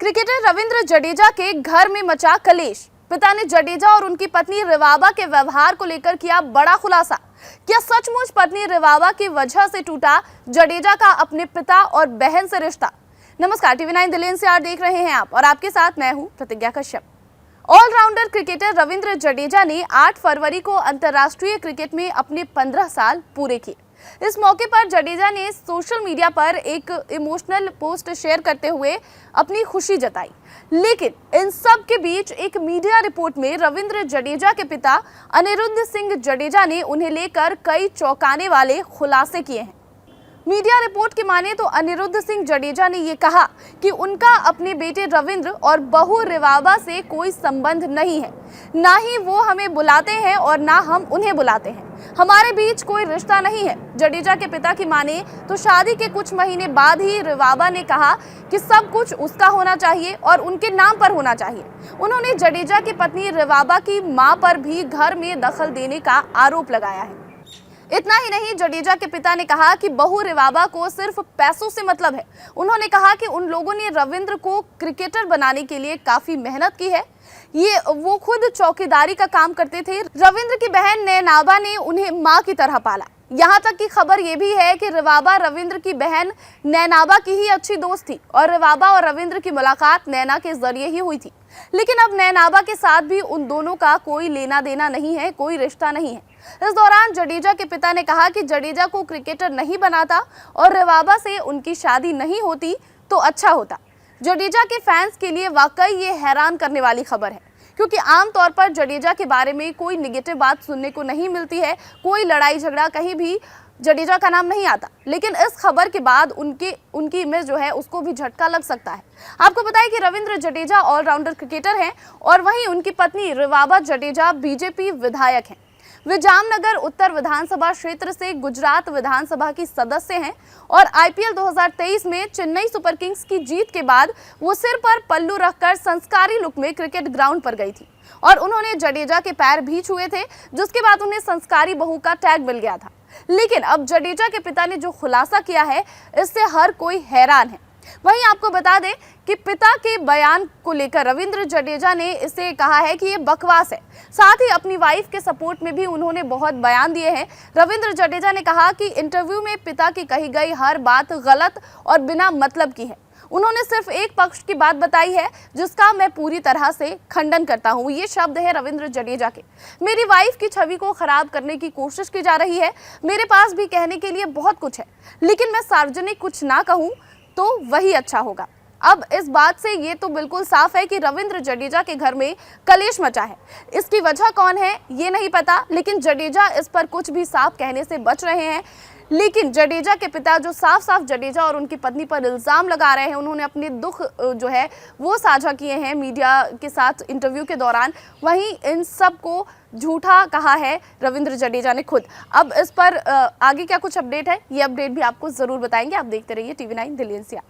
Cricketer Ravindra Jadeja के घर में मचा कलेश। पिता ने जडेजा और उनकी पत्नी रिवाबा के व्यवहार को लेकर किया बड़ा खुलासा। क्या सचमुच पत्नी रिवाबा की वजह से टूटा जडेजा का अपने पिता और बहन से रिश्ता? नमस्कार, TV9 दिल्ली NCR देख रहे हैं आप और आपके साथ मैं हूं प्रतिज्ञा कश्यप। ऑलराउंडर क्रिकेटर रविंद्र जडेजा ने 8 फरवरी को अंतर्राष्ट्रीय क्रिकेट में अपने 15 साल पूरे किए। इस मौके पर जडेजा ने सोशल मीडिया पर एक इमोशनल पोस्ट शेयर करते हुए अपनी खुशी जताई। लेकिन इन सब के बीच एक मीडिया रिपोर्ट में रविंद्र जडेजा के पिता अनिरुद्ध सिंह जडेजा ने उन्हें लेकर कई चौंकाने वाले खुलासे किए हैं। मीडिया रिपोर्ट की माने तो अनिरुद्ध सिंह जडेजा ने ये कहा कि उनका अपने बेटे रविंद्र और बहू रिवाबा से कोई संबंध नहीं है, ना ही वो हमें बुलाते हैं और ना हम उन्हें बुलाते हैं। हमारे बीच कोई रिश्ता नहीं है। जडेजा के पिता की माने तो शादी के कुछ महीने बाद ही रिवाबा ने कहा कि सब कुछ उसका होना चाहिए और उनके नाम पर होना चाहिए। उन्होंने जडेजा की पत्नी रिवाबा की मां पर भी घर में दखल देने का आरोप लगाया है। इतना ही नहीं, जडेजा के पिता ने कहा कि बहू रिवाबा को सिर्फ पैसों से मतलब है। उन्होंने कहा कि उन लोगों ने रविंद्र को क्रिकेटर बनाने के लिए काफी मेहनत की है। वो खुद चौकीदारी का काम करते थे। रविंद्र की बहन नैनाबा ने उन्हें मां की तरह पाला। यहाँ तक की खबर ये भी है कि रिवाबा रविंद्र की बहन नैनाबा की ही अच्छी दोस्त थी और रिवाबा और रविंद्र की मुलाकात नैना के जरिए ही हुई थी। लेकिन अब नैनाबा के साथ भी उन दोनों का कोई लेना देना नहीं है, कोई रिश्ता नहीं है। इस दौरान जडेजा के पिता ने कहा कि जडेजा को क्रिकेटर नहीं बनाता और रिवाबा से उनकी शादी नहीं होती तो अच्छा होता। जडेजा के फैंस के लिए वाकई ये हैरान करने वाली खबर है, क्योंकि आमतौर पर जडेजा के बारे में कोई निगेटिव बात सुनने को नहीं मिलती है। कोई लड़ाई झगड़ा कहीं भी जडेजा का नाम नहीं आता। लेकिन इस खबर के बाद उनकी इमेज जो है उसको भी झटका लग सकता है। आपको बताएं कि रविंद्र जडेजा ऑलराउंडर क्रिकेटर हैं और वहीं उनकी पत्नी रिवाबा जडेजा बीजेपी विधायक हैं। वे जामनगर उत्तर विधानसभा क्षेत्र से गुजरात विधानसभा की सदस्य हैं और IPL 2023 में चेन्नई सुपर किंग्स की जीत के बाद वो सिर पर पल्लू रखकर संस्कारी लुक में क्रिकेट ग्राउंड पर गई थी और उन्होंने जडेजा के पैर भी छुए थे, जिसके बाद उन्हें संस्कारी बहू का टैग मिल गया था। लेकिन अब जडेजा के पिता ने जो खुलासा किया है, इससे हर कोई हैरान है। वहीं आपको बता दें कि पिता के बयान को लेकर रविंद्र जडेजा ने इसे कहा है कि ये बकवास है। साथ ही अपनी वाइफ के सपोर्ट में भी उन्होंने बहुत बयान दिए हैं। रविंद्र जडेजा ने कहा कि इंटरव्यू में पिता की कही गई हर बात गलत और बिना मतलब की है। उन्होंने सिर्फ एक पक्ष की बात बताई है, जिसका मैं पूरी तरह से खंडन करता हूं। ये शब्द है रविंद्र जडेजा के। मेरी वाइफ की छवि को खराब करने की कोशिश की जा रही है। मेरे पास भी कहने के लिए बहुत कुछ है, लेकिन मैं सार्वजनिक कुछ ना कहूं तो वही अच्छा होगा। अब इस बात से ये तो बिल्कुल साफ है कि रविंद्र जडेजा के घर में कलेश मचा है। इसकी वजह कौन है ये नहीं पता, लेकिन जडेजा इस पर कुछ भी साफ कहने से बच रहे हैं। लेकिन जडेजा के पिता जो साफ साफ जडेजा और उनकी पत्नी पर इल्जाम लगा रहे हैं, उन्होंने अपने दुख जो है वो साझा किए हैं मीडिया के साथ इंटरव्यू के दौरान। वहीं इन सब को झूठा कहा है रविंद्र जडेजा ने खुद। अब इस पर आगे क्या कुछ अपडेट है, ये अपडेट भी आपको जरूर बताएंगे। आप देखते रहिए TV9 दिल्ली NCR।